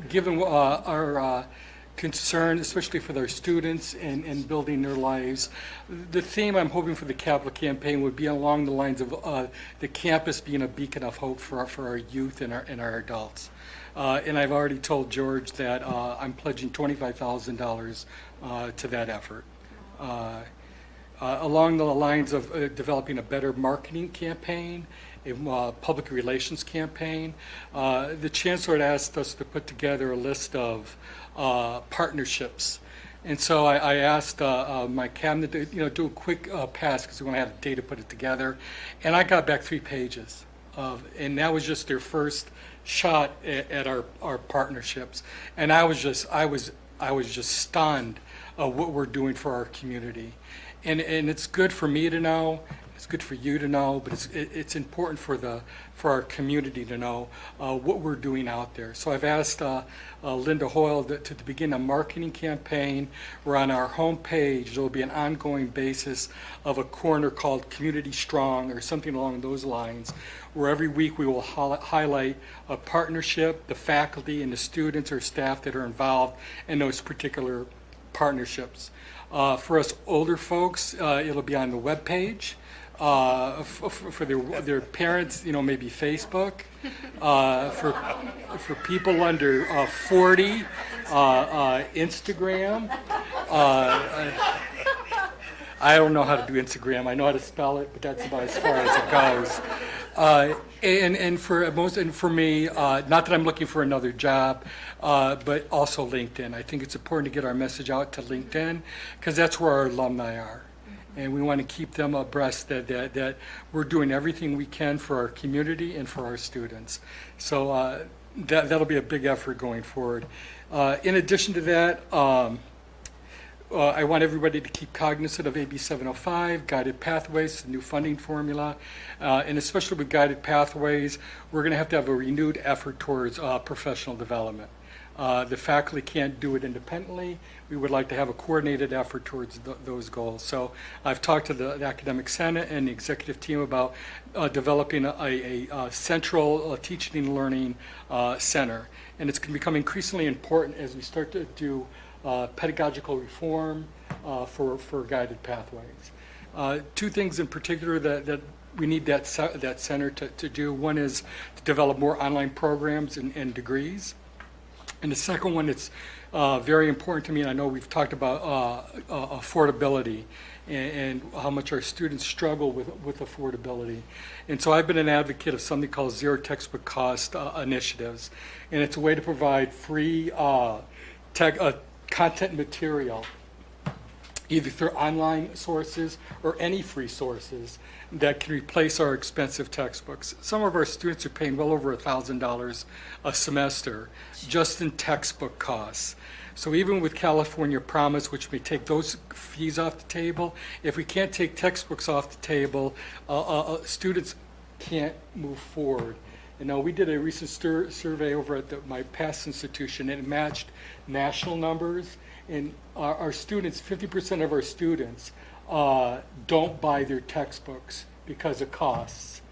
Given our concern, especially for their students and building their lives, the theme I'm hoping for the capital campaign would be along the lines of the campus being a beacon of hope for our youth and our adults. And I've already told George that I'm pledging $25,000 to that effort. Along the lines of developing a better marketing campaign, a public relations campaign. The Chancellor had asked us to put together a list of partnerships. And so I asked my cabinet to do a quick pass because we want to have a day to put it together. And I got back 3 pages. And that was just their first shot at our partnerships. And I was just stunned what we're doing for our community. And it's good for me to know. It's good for you to know, but it's important for our community to know what we're doing out there. So I've asked Linda Hoyle to begin a marketing campaign where on our homepage there will be an ongoing basis of a corner called Community Strong or something along those lines, where every week we will highlight a partnership, the faculty and the students or staff that are involved in those particular partnerships. For us older folks, it'll be on the webpage. For their parents, maybe Facebook. For people under 40, Instagram. I don't know how to do Instagram. I know how to spell it, but that's about as far as it goes. And for me, not that I'm looking for another job, but also LinkedIn. I think it's important to get our message out to LinkedIn because that's where our alumni are. And we want to keep them abreast that we're doing everything we can for our community and for our students. So that'll be a big effort going forward. In addition to that, I want everybody to keep cognizant of AB 705, Guided Pathways, the new funding formula. And especially with Guided Pathways, we're going to have a renewed effort towards professional development. The faculty can't do it independently. We would like to have a coordinated effort towards those goals. So I've talked to the Academic Senate and the executive team about developing a central teaching and learning center. And it's going to become increasingly important as we start to do pedagogical reform for Guided Pathways. 2 things in particular that we need that center to do. One is to develop more online programs and degrees. And the second one that's very important to me, and I know we've talked about affordability and how much our students struggle with affordability. And so I've been an advocate of something called zero textbook cost initiatives. And it's a way to provide free content material, either through online sources or any free sources that can replace our expensive textbooks. Some of our students are paying well over $1,000 a semester just in textbook costs. So even with California Promise, which may take those fees off the table, if we can't take textbooks off the table, students can't move forward. We did a recent survey over at my past institution, and it matched national numbers. And our students, 50% of our students don't buy their textbooks because of costs.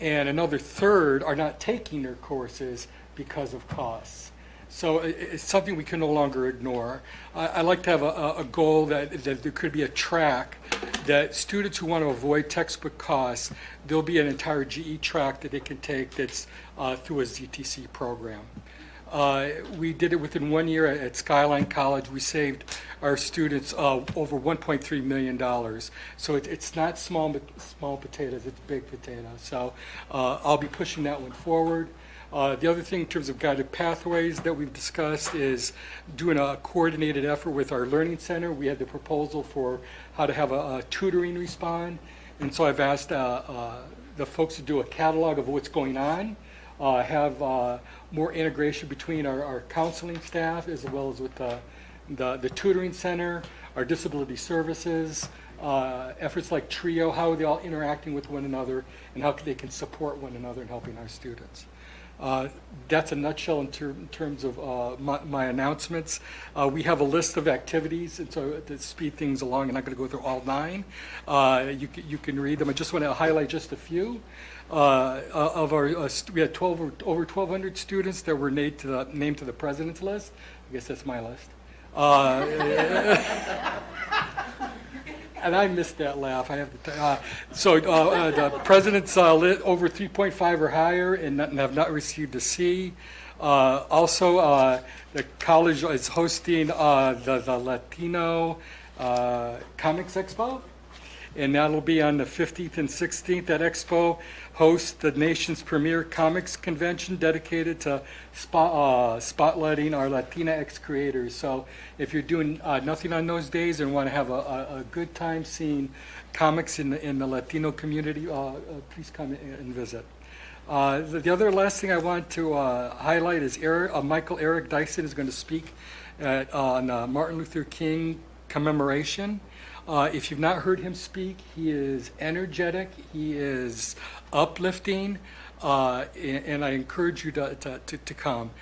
And another third are not taking their courses because of costs. So it's something we can no longer ignore. I like to have a goal that there could be a track that students who want to avoid textbook costs, there'll be an entire GE track that they can take that's through a ZTC program. We did it within 1 year at Skyline College. We saved our students over $1.3 million. So it's not small potatoes, it's big potatoes. So I'll be pushing that one forward. The other thing in terms of Guided Pathways that we've discussed is doing a coordinated effort with our Learning Center. We had the proposal for how to have a tutoring respond. And so I've asked the folks to do a catalog of what's going on, have more integration between our counseling staff as well as with the tutoring center, our disability services, efforts like TRIO, how are they all interacting with one another and how they can support one another in helping our students. That's a nutshell in terms of my announcements. We have a list of activities, and so to speed things along, I'm not going to go through all 9. You can read them. I just want to highlight just a few. Of our, we had over 1,200 students that were named to the president's list. I guess that's my list. And I missed that laugh. I have to. The president's over 3.5 or higher and have not received a C. Also, the college is hosting the Latino Comics Expo, and that'll be on the 15th and 16th. That expo hosts the nation's premier comics convention dedicated to spotlighting our Latinx creators. So if you're doing nothing on those days and want to have a good time seeing comics in the Latino community, please come and visit. The other last thing I want to highlight is Michael Eric Dyson is going to speak on Martin Luther King commemoration. If you've not heard him speak, he is energetic, he is uplifting, and I encourage you to come.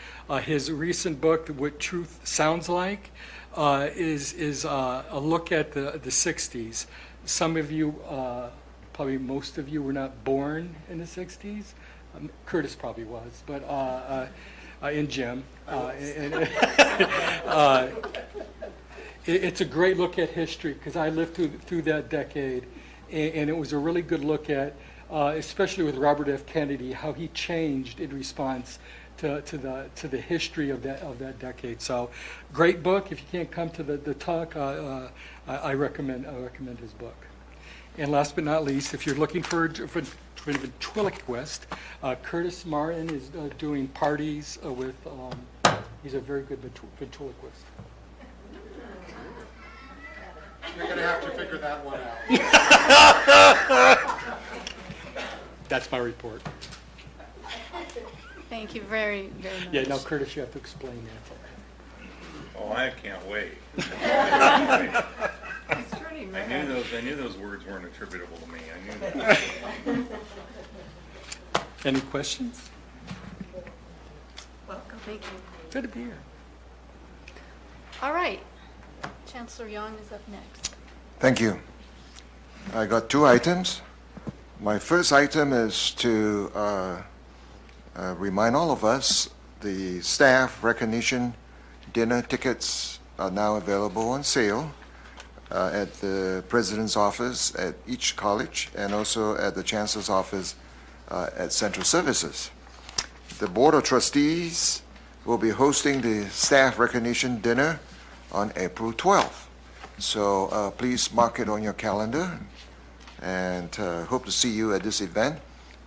His recent book, What Truth Sounds Like, is a look at the 60s. Some of you, probably most of you, were not born in the 60s. Curtis probably was, but and Jim. It's a great look at history because I lived through that decade, and it was a really good look at, especially with Robert F. Kennedy, how he changed in response to the history of that decade. So, great book. If you can't come to the talk, I recommend his book. And last but not least, if you're looking for a ventriloquist, Curtis Martin is doing parties with. He's a very good ventriloquist. You're going to have to figure that one out. That's my report. Thank you very, very much. Yeah, now Curtis, you have to explain that. Oh, I can't wait. It's pretty much. I knew those words weren't attributable to me. I knew that. Any questions? Welcome. Thank you. Good to be here. All right. Chancellor Young is up next. Thank you. I got 2 items. My first item is to remind all of us the staff recognition dinner tickets are now available on sale at the President's office at each college and also at the Chancellor's office at Central Services. The Board of Trustees will be hosting the staff recognition dinner on April 12th. So please mark it on your calendar and hope to see you at this event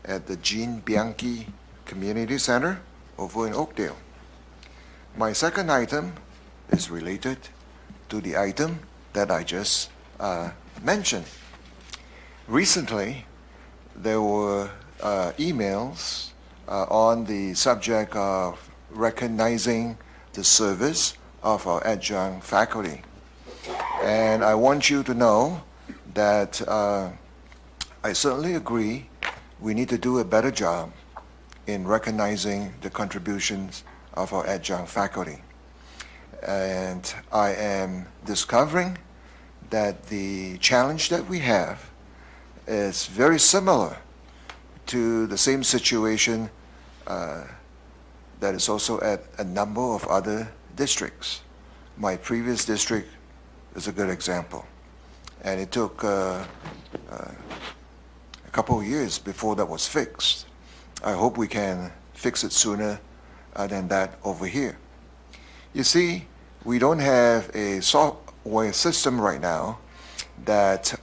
at the Jean Bianchi Community Center over in Oakdale. My second item is related to the item that I just mentioned. Recently, there were emails on the subject of recognizing the service of our adjunct faculty. And I want you to know that I certainly agree we need to do a better job in recognizing the contributions of our adjunct faculty. And I am discovering that the challenge that we have is very similar to the same situation that is also at a number of other districts. My previous district is a good example. And it took a couple of years before that was fixed. I hope we can fix it sooner than that over here. You see, we don't have a software system right now that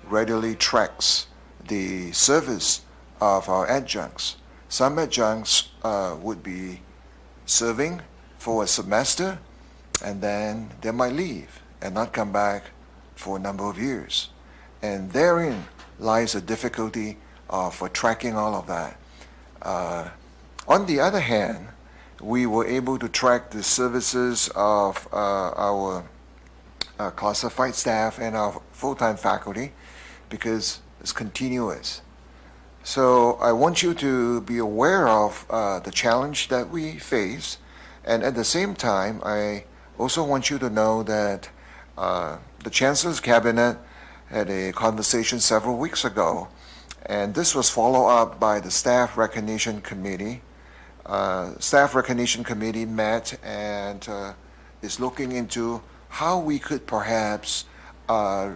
readily tracks the service of our adjuncts. Some adjuncts would be serving for a semester and then they might leave and not come back for a number of years. And therein lies a difficulty for tracking all of that. On the other hand, we were able to track the services of our classified staff and our full-time faculty because it's continuous. So I want you to be aware of the challenge that we face, and at the same time, I also want you to know that the Chancellor's Cabinet had a conversation several weeks ago, and this was followed up by the Staff Recognition Committee. Staff Recognition Committee met and is looking into how we could perhaps hold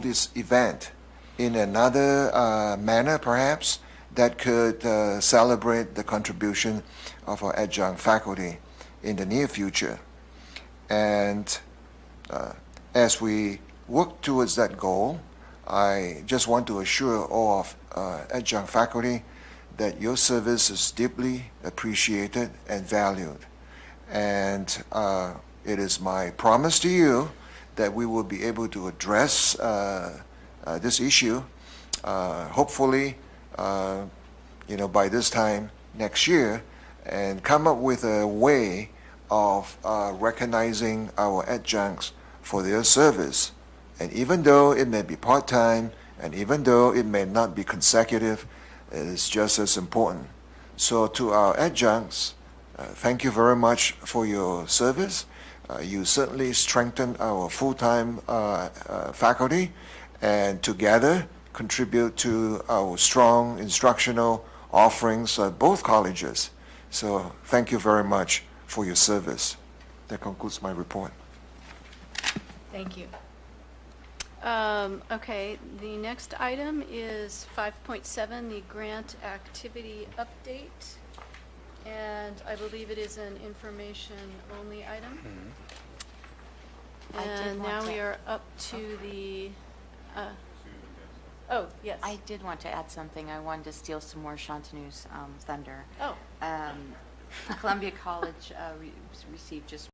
this event in another manner, perhaps, that could celebrate the contribution of our adjunct faculty in the near future. And as we work towards that goal, I just want to assure all of adjunct faculty that your service is deeply appreciated and valued. And it is my promise to you that we will be able to address this issue, hopefully, by this time next year, and come up with a way of recognizing our adjuncts for their service. And even though it may be part-time, and even though it may not be consecutive, it is just as important. So to our adjuncts, thank you very much for your service. You certainly strengthened our full-time faculty, and together contribute to our strong instructional offerings at both colleges. So thank you very much for your service. That concludes my report. Thank you. Okay, the next item is 5.7, the grant activity update. And I believe it is an information-only item. I did And want now to- we are up to the, oh, yes. I did want to add something. I wanted to steal some more Chantanu's thunder. Oh, Columbia College received just